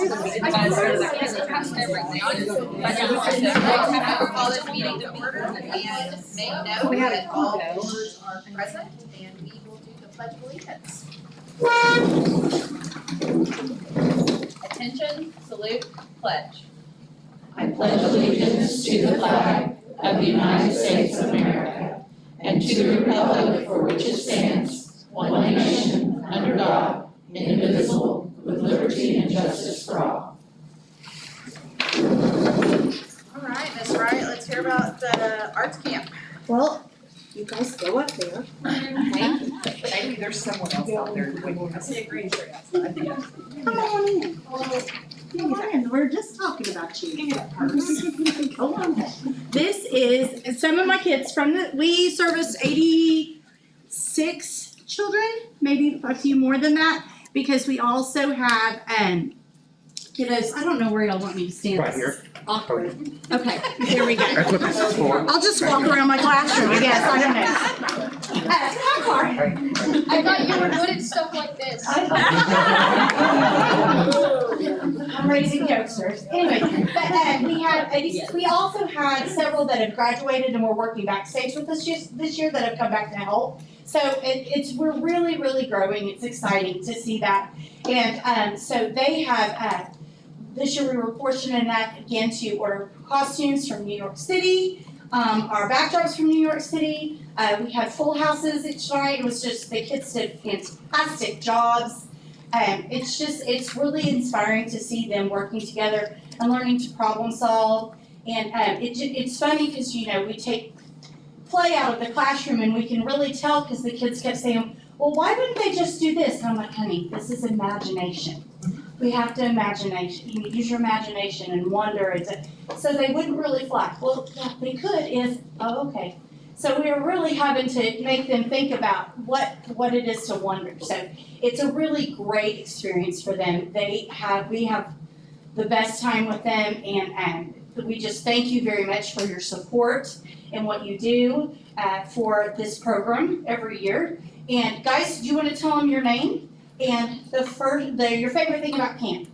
Call this meeting to order and make note that all members are present, and we will do the pledge of allegiance. Attention, salute, pledge. I pledge allegiance to the flag of the United States of America and to the republic for which it stands, one nation, under God, indivisible, with liberty and justice for all. All right, Miss Wright, let's hear about the arts camp. Well, you guys go up there. Maybe there's someone else out there. I see a green shirt outside. Come on in. Come on in. We're just talking about you. Give me that purse. Go on. This is some of my kids from we serviced 86 children, maybe a few more than that, because we also have kiddos. I don't know where y'all want me to stand. Right here. Awkward. Okay, here we go. That's what this is for. I'll just walk around my classroom, I guess. I don't know. Hi, Corey. I thought you were good at stuff like this. I'm raising youngsters. Anyway, but we also had several that have graduated and were working backstage with us this year that have come back to help. So we're really, really growing. It's exciting to see that. And so they have, this year we were fortunate enough again to order costumes from New York City, our backdrops from New York City. We had full houses each night. It was just, the kids did fantastic jobs. It's really inspiring to see them working together and learning to problem solve. And it's funny because, you know, we take play out of the classroom and we can really tell because the kids kept saying, well, why wouldn't they just do this? And I'm like, honey, this is imagination. We have to use your imagination and wonder. So they wouldn't really fly. Well, yeah, they could if, okay. So we were really having to make them think about what it is to wonder. So it's a really great experience for them. We have the best time with them, and we just thank you very much for your support and what you do for this program every year. And guys, do you want to tell them your name and your favorite thing about camp?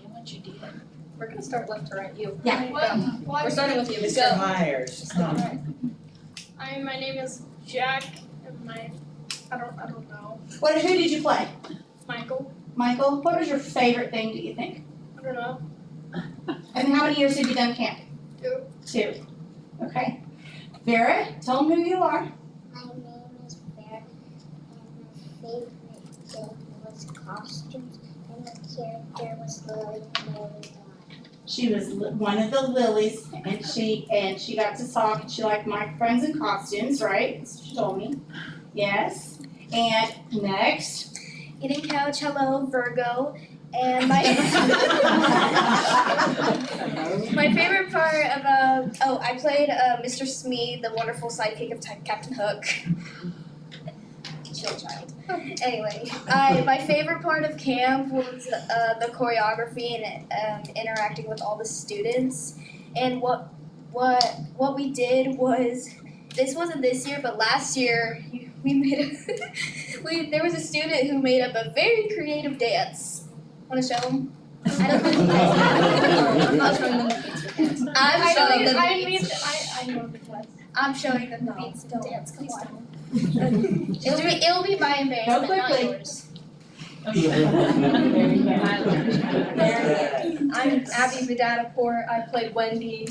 What you did. We're gonna start left to right. You. Yeah. We're starting with you. Mr. Myers. My name is Jack, and I don't know. Who did you play? Michael. Michael, what was your favorite thing, do you think? I don't know. And how many years have you done camp? 2. 2. Okay. Vera, tell them who you are. My name is Vera, and my favorite thing was costumes, and the character was Lily, and I was She was one of the Lilies, and she got to talk, and she liked microphones and costumes, right? That's what she told me. Yes. And next. Eating couch, hello, Virgo. And my my favorite part about, I played Mr. Smee, the wonderful sidekick of Captain Hook. Chill child. Anyway, my favorite part of camp was the choreography and interacting with all the students. And what we did was, this wasn't this year, but last year we made there was a student who made up a very creative dance. Want to show them? I know the class. I'm showing them the beats. Don't dance. Come on. It'll be my embarrassment, not yours. I'm Abby Vidadaport. I played Wendy.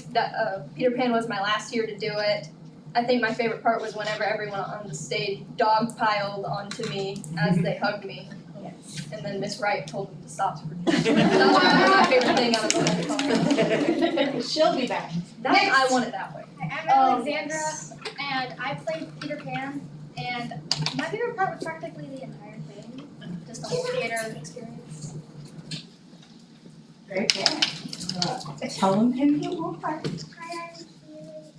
Peter Pan was my last year to do it. I think my favorite part was whenever everyone on the stage dogpiled onto me as they hugged me. And then Miss Wright told them to stop. That was my favorite thing out of the whole time. She'll be back. I want it that way. I'm Alexandra, and I played Peter Pan, and my favorite part was practically the entire thing, just the whole theater experience. Very good. Tell them who you are. Hi, I'm Keely,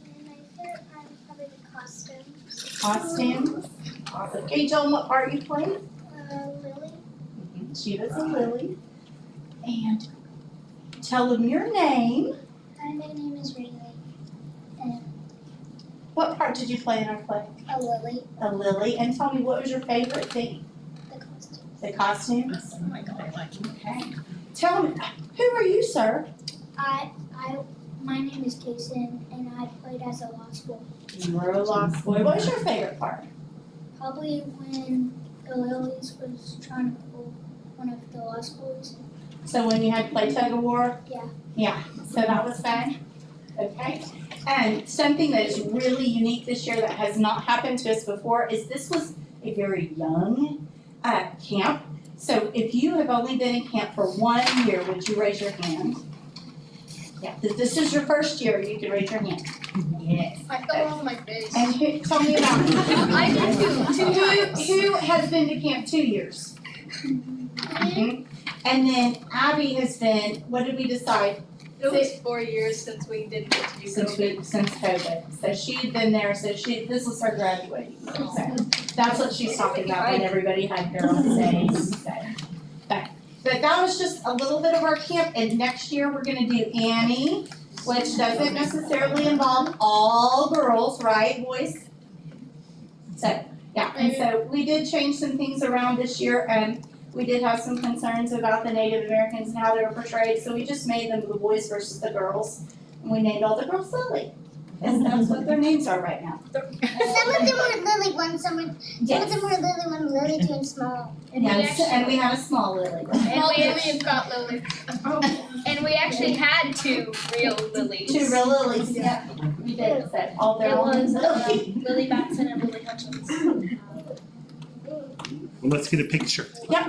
and my favorite part was probably the costumes. Costumes. Awesome. Can you tell them what part you played? Lily. She was a Lily. And tell them your name. Hi, my name is Riley. And What part did you play in our play? a lily. A lily. And tell me, what was your favorite thing? The costumes. The costumes? Oh my God, I like it. Okay. tell me, who are you, sir? My name is Kason, and I played as a lost boy. You're a lost boy. What was your favorite part? Probably when the Lilies was trying to pull one of the lost boys. So when you had to play tug of war? Yeah. Yeah, so that was fun? Okay. And something that is really unique this year that has not happened to us before is this was a very young camp. So if you have only been in camp for 1 year, would you raise your hand? Yeah, if this is your first year, you can raise your hand. Yes. I fell off my face. And who, tell me about it. I did Who has been to camp 2 years? Mhm. And then Abby has been, what did we decide? It was 4 years since we didn't get to do COVID. Since COVID. So she'd been there, so this was her graduating. So that's what she's talking about when everybody had their own say. But that was just a little bit of our camp, and next year we're gonna do Annie, which doesn't necessarily involve all girls, right, boys? So, yeah, and so we did change some things around this year, and we did have some concerns about the Native Americans and how they were portrayed, so we just made them the boys versus the girls. And we named all the girls Lily, because that's what their names are right now. Some of them were Lily when some of them were Lily when Lily turned small. Yes, and we have a small Lily. And we got Lily. And we actually had 2 real lilies. 2 real lilies, yeah. We did, so all their It own was Lily. Lily Batson and Lily Hutchins. Well, let's get a picture. Yep.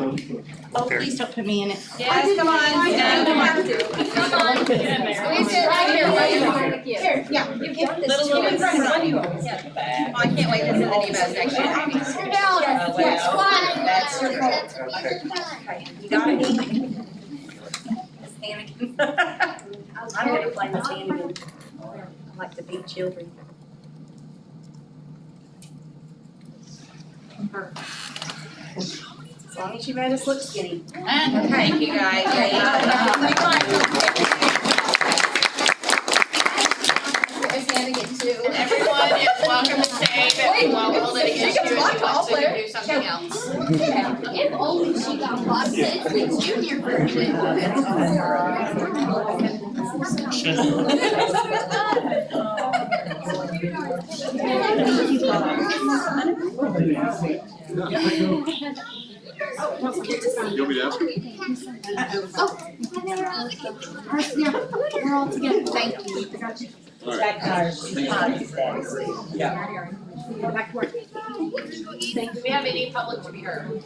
Oh, please don't put me in it. Yes, come on, no, you have to. Come on, get in there. Squeeze it right here, right here. Here, yeah. You give this to me. I can't wait to see the new best next year. You're down. Yes, fine. That's your fault. You got it. I'm gonna play Miss Hannigan. I like to beat children. As long as you made us look skinny. Thank you, guys. Miss Hannigan too. Everyone is welcome to stay, but we won't hold it against you if you want to do something else. If only she got lost since the junior version. You want me to ask? We're all together. Thank you. Back tires. Back to work. Do we have any public to be heard?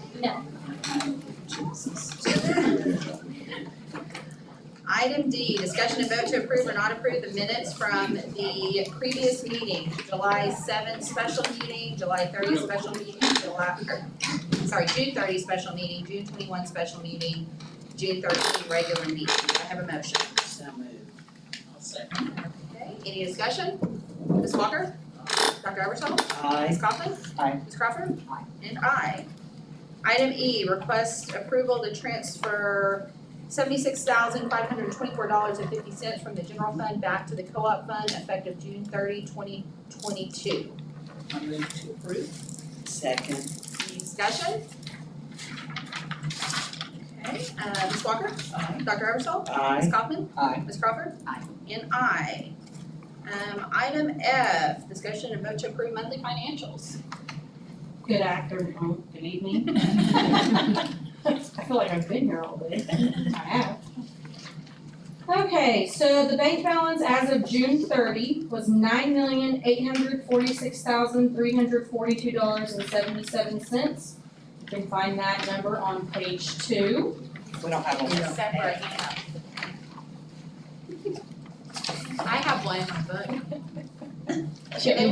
Item D, discussion and vote to approve or not approve the minutes from the previous meeting, July 7th special meeting, July 30 special meeting, June 30 special meeting, June 21 special meeting, June 13 regular meeting. Do I have a motion? So moved. I'll second. Okay, any discussion? Ms. Walker? Dr. Eversole? Ms. Coughlin? Aye. Ms. Crawford? Aye. And aye. Item E, request approval to transfer $76,524.50 from the general fund back to the co-op fund effective June 30, 2022. I move to approve. Second. Any discussion? Okay, Ms. Walker? Aye. Dr. Eversole? Aye. Ms. Kaufman? Aye. Ms. Crawford? Aye. And aye. Item F, discussion and vote to approve monthly financials. Good afternoon, good evening. I feel like I've been here all day. I have. Okay, so the bank balance as of June 30 was $9,846,342.77. You can find that number on page 2. We don't have one. Separate. I have one, but and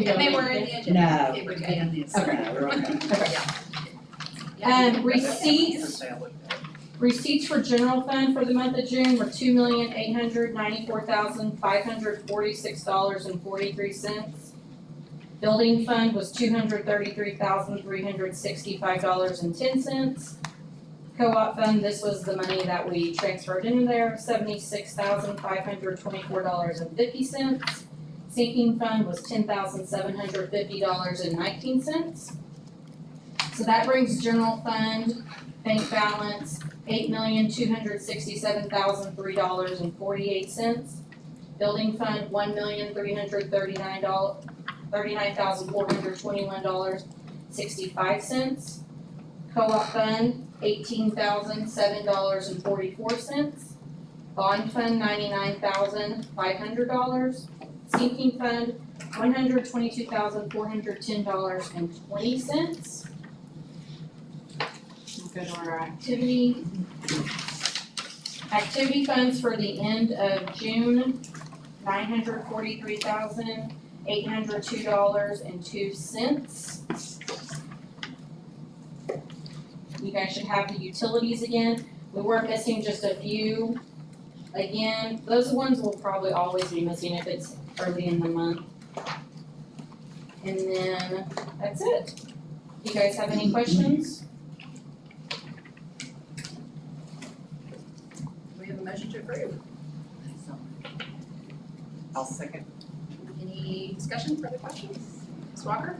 they were in the agenda. No. They were in the Okay. No, we're okay. And receipts for general fund for the month of June were $2,894,546.43. Building fund was $233,365.10. Co-op fund, this was the money that we transferred in there, $76,524.50. Sinking fund was $10,750.19. So that brings general fund, bank balance, $8,267,003.48. Building fund, $1,339,421.65. Co-op fund, $18,007.44. Bond fund, $99,500. Sinking fund, $122,410.20. We'll go to our activity. Activity funds for the end of June, $943,802.02. You guys should have the utilities again. We were missing just a few. Again, those ones will probably always be missing if it's early in the month. And then, that's it. You guys have any questions? We have a motion to approve. I'll second. Any discussion, further questions? Ms. Walker?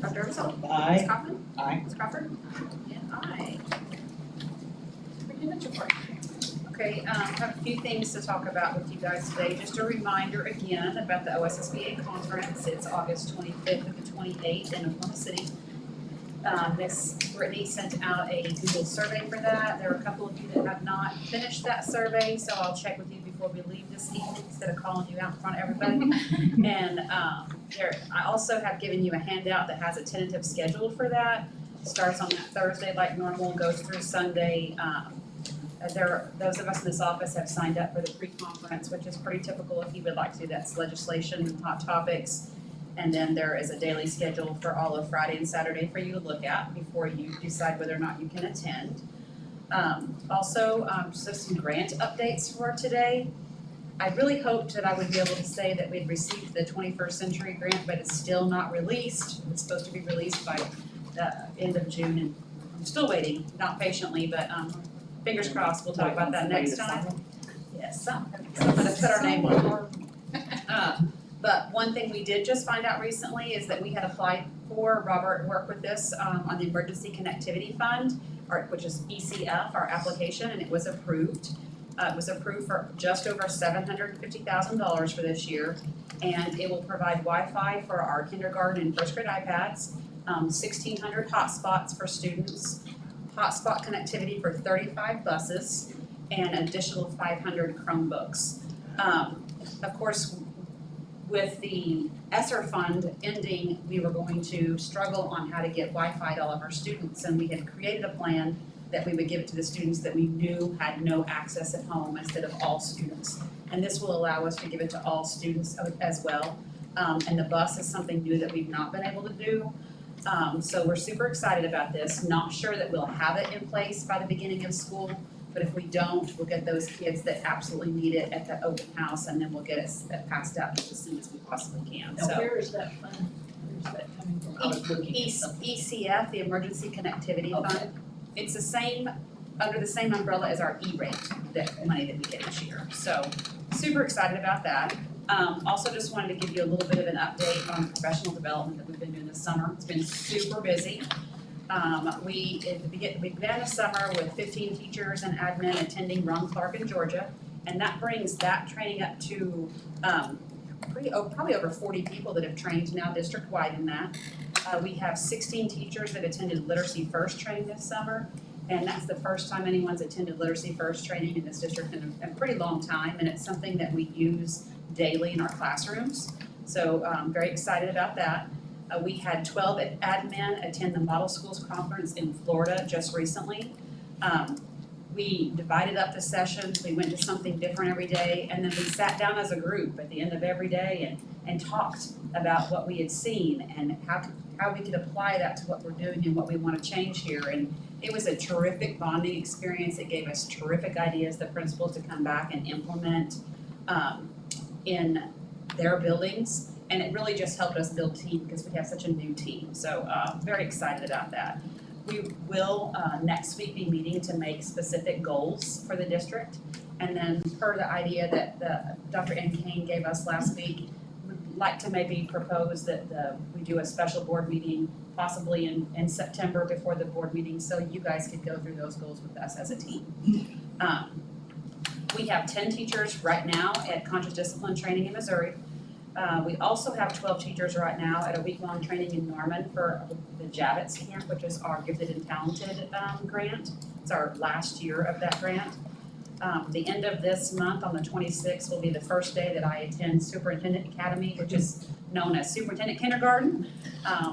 Dr. Ebersol? Ms. Aye. Kaufman? Aye. Ms. Crawford? And aye. Superintendent's report. Okay, I have a few things to talk about with you guys today. Just a reminder again about the OSSBA conference. It's August 25th to the 28th in Oklahoma City. Miss Brittany sent out a Google survey for that. There are a couple of you that have not finished that survey, so I'll check with you before we leave this evening instead of calling you out in front of everybody. And I also have given you a handout that has a tentative schedule for that. Starts on that Thursday like normal, goes through Sunday. Those of us in this office have signed up for the pre-conference, which is pretty typical if you would like to. That's legislation, hot topics. And then there is a daily schedule for all of Friday and Saturday for you to look at before you decide whether or not you can attend. Also, so some grant updates for today. I really hoped that I would be able to say that we'd received the 21st Century Grant, but it's still not released. It's supposed to be released by the end of June, and I'm still waiting, not patiently, but fingers crossed, we'll talk about that next time. Yes, something to put our name on. But one thing we did just find out recently is that we had applied for, Robert worked with this on the Emergency Connectivity Fund, which is ECF, our application, and it was approved. It was approved for just over $750,000 for this year, and it will provide Wi-Fi for our kindergarten and first grade iPads, 1,600 hotspots for students, hotspot connectivity for 35 buses, and additional 500 Chromebooks. Of course, with the ESSER fund ending, we were going to struggle on how to get Wi-Fi to all of our students, and we had created a plan that we would give it to the students that we knew had no access at home instead of all students. And this will allow us to give it to all students as well. And the bus is something new that we've not been able to do. So we're super excited about this. Not sure that we'll have it in place by the beginning of school, but if we don't, we'll get those kids that absolutely need it at the open house, and then we'll get it passed out just as soon as we possibly can. Now, So where is that fund? Where's that coming from? I was looking at something. ECF, the Emergency Connectivity Okay. Fund. It's the same, under the same umbrella as our E-rate, that money that we get each year. So super excited about that. Also just wanted to give you a little bit of an update on professional development that we've been doing this summer. It's been super busy. We began the summer with 15 teachers and admin attending Ron Clark in Georgia, and that brings that training up to probably over 40 people that have trained now district-wide in that. We have 16 teachers that attended Literacy First training this summer, and that's the first time anyone's attended Literacy First training in this district in a pretty long time, and it's something that we use daily in our classrooms. So very excited about that. We had 12 admin attend the Model Schools Conference in Florida just recently. We divided up the sessions, we went to something different every day, and then we sat down as a group at the end of every day and talked about what we had seen and how we could apply that to what we're doing and what we want to change here. And it was a terrific bonding experience. It gave us terrific ideas, the principals, to come back and implement in their buildings. And it really just helped us build team because we have such a new team. So very excited about that. We will next week be meeting to make specific goals for the district. And then per the idea that Dr. N. Kane gave us last week, like to maybe propose that we do a special board meeting possibly in September before the board meeting, so you guys could go through those goals with us as a team. We have 10 teachers right now at Conscious Discipline Training in Missouri. We also have 12 teachers right now at a week-long training in Norman for the Javits Camp, which is our Gifted and Talented grant. It's our last year of that grant. The end of this month, on the 26th, will be the first day that I attend Superintendent Academy, which is known as Superintendent Kindergarten.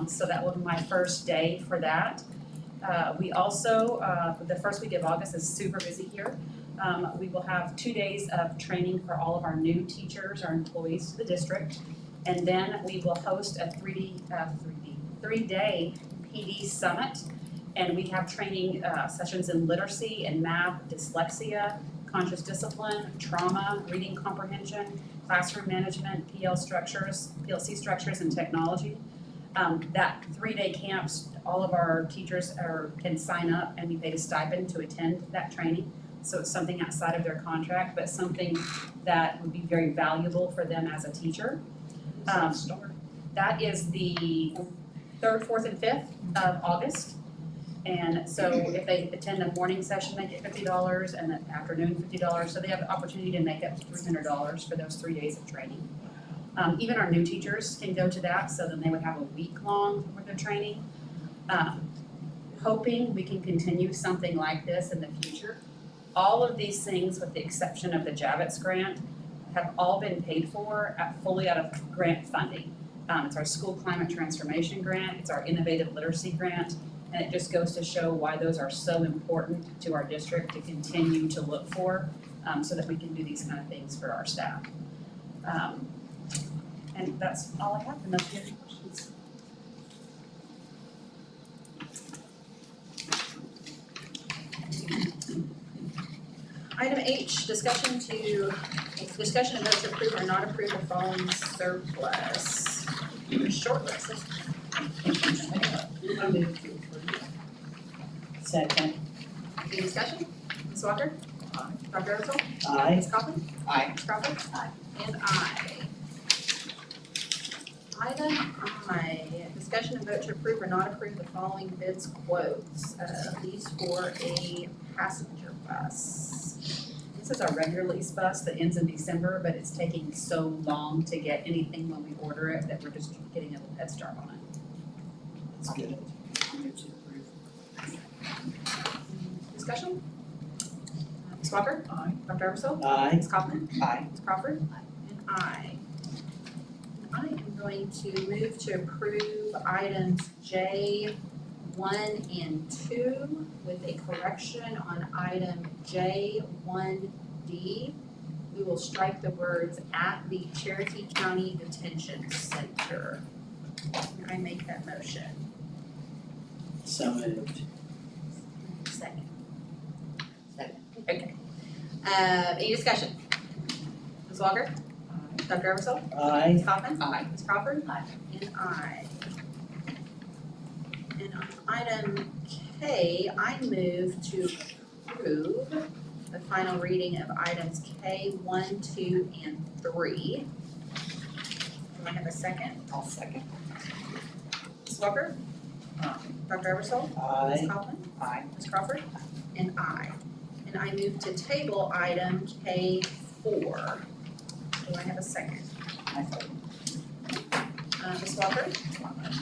So that will be my first day for that. We also, the first week of August is super busy here. We will have 2 days of training for all of our new teachers, our employees to the district. And then we will host a 3-day PD summit. And we have training sessions in literacy and math, dyslexia, conscious discipline, trauma, reading comprehension, classroom management, PLC structures, and technology. That 3-day camps, all of our teachers can sign up and be paid a stipend to attend that training. So it's something outside of their contract, but something that would be very valuable for them as a teacher. That is the 3rd, 4th, and 5th of August. And so if they attend the morning session, they get $50, and the afternoon $50. So they have the opportunity to make up to $300 for those 3 days of training. Even our new teachers can go to that, so then they would have a week-long worth of training. Hoping we can continue something like this in the future. All of these things, with the exception of the Javits grant, have all been paid for fully out of grant funding. It's our school climate transformation grant, it's our innovative literacy grant, and it just goes to show why those are so important to our district to continue to look for, so that we can do these kind of things for our staff. And that's all I have, unless you have any questions. Item H, discussion and vote to approve or not approve the following surplus. Short list. Second. Any discussion? Ms. Walker? Aye. Dr. Edsel? Aye. Ms. Coughlin? Aye. Ms. Crawford? Aye. And aye. Item I, discussion and vote to approve or not approve the following bids quotes. These for a passenger bus. This is our regular lease bus that ends in December, but it's taking so long to get anything when we order it that we're just getting a little head start on it. That's good. Discussion? Ms. Walker? Aye. Dr. Ebersol? Aye. Ms. Kaufman? Aye. Ms. Crawford? And aye. I am going to move to approve items J 1 and 2 with a correction on item J 1D. We will strike the words "at the Cherokee County Detention Center." Can I make that motion? So moved. Second. Second. Okay. Any discussion? Ms. Walker? Dr. Ebersol? Aye. Ms. Kaufman? Aye. Ms. Crawford? Aye. And aye. And on item K, I move to approve the final reading of items K 1, 2, and 3. Do I have a second? I'll second. Ms. Walker? Dr. Ebersol? Aye. Ms. Kaufman? Aye. Ms. Crawford? And aye. And I move to table item K 4. Do I have a second? I second. Ms. Walker?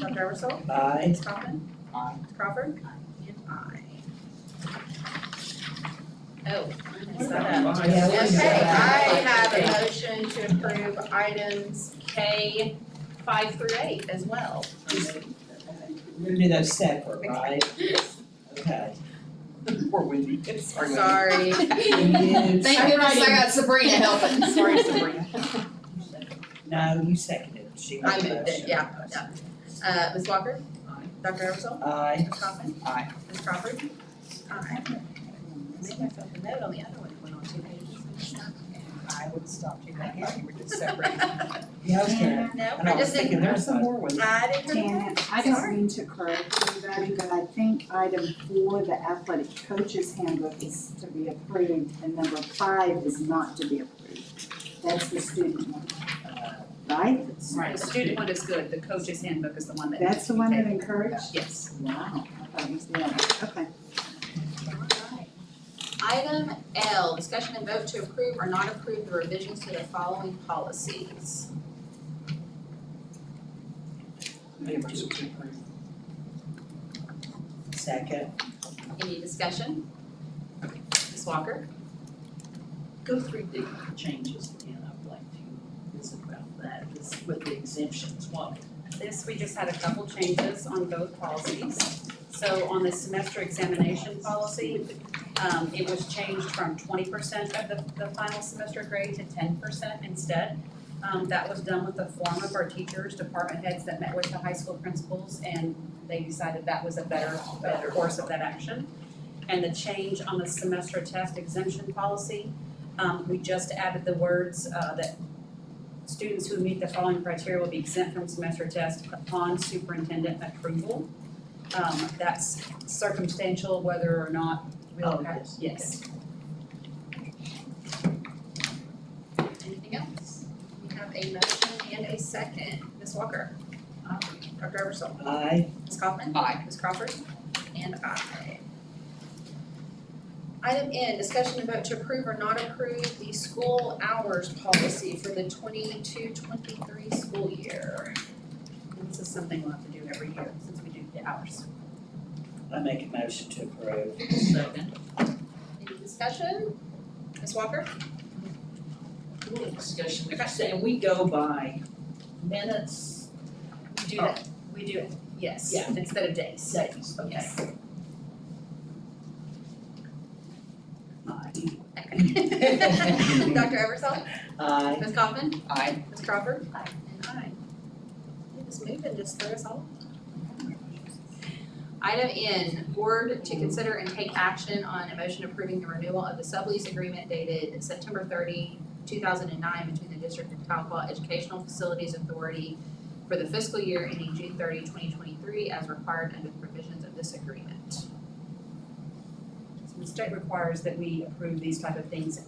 Dr. Ebersol? Aye. Ms. Kaufman? Aye. Ms. Crawford? And aye. Oh, I messed that up. Yeah, we Okay, can go I back. have a motion to approve items K 5 through 8 as well. We're gonna do those separate, right? Okay. Poor Wendy. Sorry, Wendy. Sorry. Thank goodness I got Sabrina helping. Sorry, Sabrina. No, you seconded. She I made the moved it, motion. yeah. Ms. Walker? Dr. Ebersol? Aye. Ms. Kaufman? Aye. Ms. Crawford? Aye. Made myself a note on the other one that went on 2 pages. I would stop you right here. You were just separate. Yeah, I was gonna, No, and I I was just thinking didn't, there's some more ones. I didn't. Janet, I don't mean to correct anybody, but I think item 4, the athletic coaches handbook, is to be approved, and number 5 is not to be approved. That's the student one, right? Right, the student one is good, the coach's handbook is the one that. That's the one that encouraged? Yes. Wow, I thought it was the other, okay. Alright. Item L, discussion and vote to approve or not approve the revisions to the following policies. Second. Any discussion? Ms. Walker? Go through the changes again, I'd like to visit about that, this with the exemptions, what? This, we just had a couple changes on both policies. So on the semester examination policy, it was changed from 20% of the final semester grade to 10% instead. That was done with the forum of our teachers, department heads that met with the high school principals, and they decided that was a better course of that action. And the change on the semester test exemption policy, we just added the words that students who meet the following criteria will be exempt from semester test upon superintendent approval. That's circumstantial whether or not we'll have, yes. Anything else? We have a motion and a second. Ms. Walker? Dr. Eversole? Aye. Ms. Kaufman? Aye. Ms. Crawford? And aye. Item N, discussion and vote to approve or not approve the school hours policy for the 22-23 school year. And this is something we'll have to do every year since we do the hours. I make a motion to approve. Second. Any discussion? Ms. Walker? Little discussion, and we go by minutes, We do that, we do it, yes, Yeah. instead of days. seconds, okay. Yes. Aye. Dr. Eversole? Aye. Ms. Kaufman? Aye. Ms. Crawford? Aye. And aye. Okay, this move and just throw us all. Item N, board to consider and take action on a motion approving the renewal of the sublease agreement dated September 30, 2009 between the District of Tahlequah Educational Facilities Authority for the fiscal year ending June 30, 2023, as required under the provisions of this agreement. So the state requires that we approve these type of things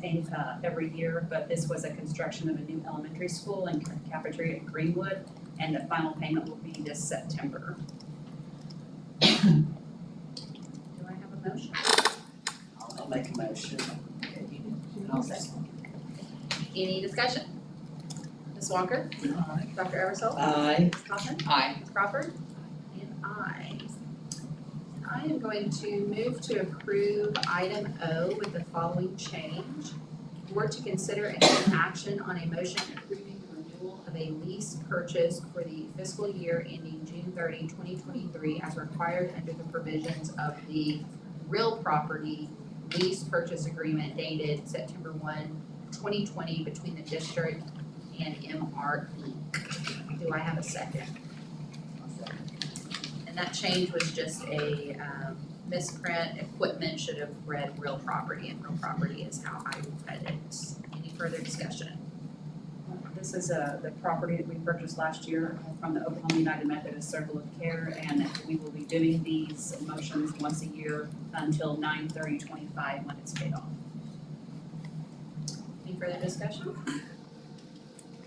every year, but this was a construction of a new elementary school and cafeteria at Greenwood, and the final payment will be this September. Do I have a motion? I'll make a motion. I'll second. Any discussion? Ms. Walker? Aye. Dr. Eversole? Aye. Ms. Kaufman? Aye. Ms. Crawford? And aye. And I am going to move to approve item O with the following change. Board to consider and take action on a motion approving the renewal of a lease purchase for the fiscal year ending June 30, 2023, as required under the provisions of the real property lease purchase agreement dated September 1, 2020 between the district and MRE. Do I have a second? And that change was just a misprint. Equipment should have read real property, and real property is how I read it. Any further discussion? This is the property that we purchased last year from the Oklahoma United Methodist Circle of Care, and we will be doing these motions once a year until 9/30/25 when it's paid off. Any further discussion?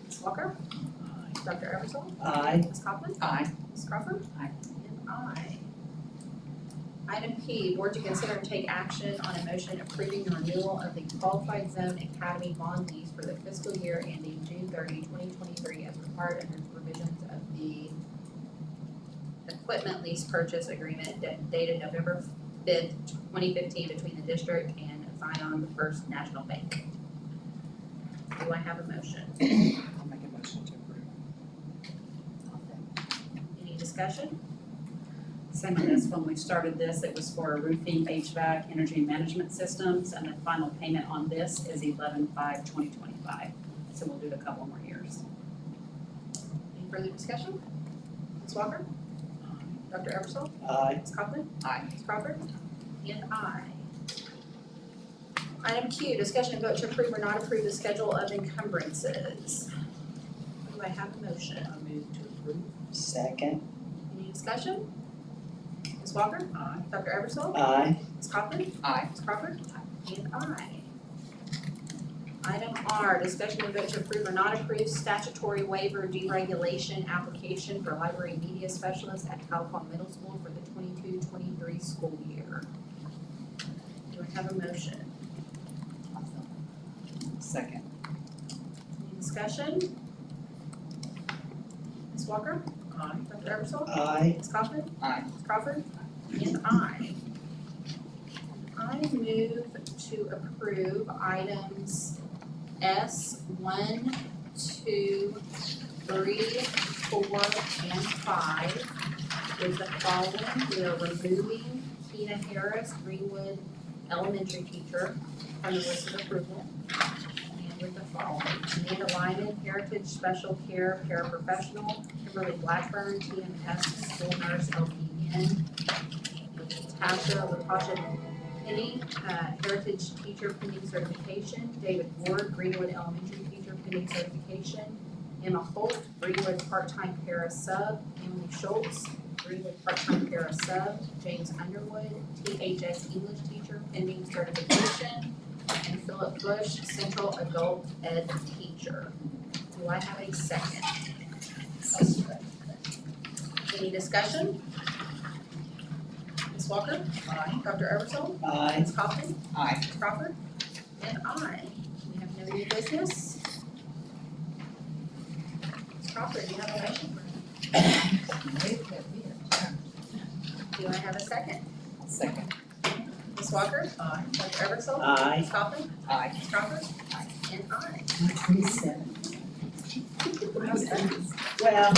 Ms. Walker? Dr. Eversole? Aye. Ms. Kaufman? Aye. Ms. Crawford? Aye. And aye. Item P, board to consider and take action on a motion approving the renewal of the Qualified Zone Academy bond lease for the fiscal year ending June 30, 2023, as required under the provisions of the equipment lease purchase agreement dated November 5th, 2015 between the district and Zion First National Bank. Do I have a motion? I'll make a motion to approve. Any discussion? Same on this, when we started this, it was for roofing, HVAC, energy management systems, and the final payment on this is 11/5/2025. So we'll do it a couple more years. Any further discussion? Ms. Walker? Dr. Eversole? Aye. Ms. Kaufman? Aye. Ms. Crawford? And aye. Item Q, discussion and vote to approve or not approve the schedule of encumbrances. Do I have a motion? I move to approve. Second. Any discussion? Ms. Walker? Aye. Dr. Eversole? Aye. Ms. Kaufman? Aye. Ms. Crawford? And aye. Item R, discussion and vote to approve or not approve statutory waiver deregulation application for library media specialist at California Middle School for the 22-23 school year. Do I have a motion? Second. Any discussion? Ms. Walker? Aye. Dr. Eversole? Aye. Ms. Kaufman? Aye. Ms. Crawford? And I. I move to approve items S 1, 2, 3, 4, and 5 with the following. We are removing Tina Harris, Greenwood Elementary teacher, from the list of approval. And with the following, Amanda Lyman, Heritage Special Care Paraprofessional, Kimberly Blackburn, TMS School Nurse LPN, Latasha Penny, Heritage Teacher pending certification, David Ward, Greenwood Elementary Teacher pending certification, Emma Holt, Greenwood part-time para sub, Emily Schultz, Greenwood part-time para sub, James Underwood, THS English Teacher pending certification, and Philip Bush, Central Adult Ed Teacher. Do I have a second? Any discussion? Ms. Walker? Aye. Dr. Eversole? Aye. Ms. Kaufman? Aye. Ms. Crawford? And I. We have no new business. Ms. Crawford, do you have a motion? Do I have a second? Second. Ms. Walker? Aye. Dr. Eversole? Aye. Ms. Kaufman? Aye. Ms. Crawford? And I. Well,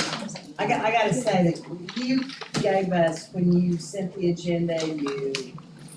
I gotta say that you gave us, when you sent the agenda, you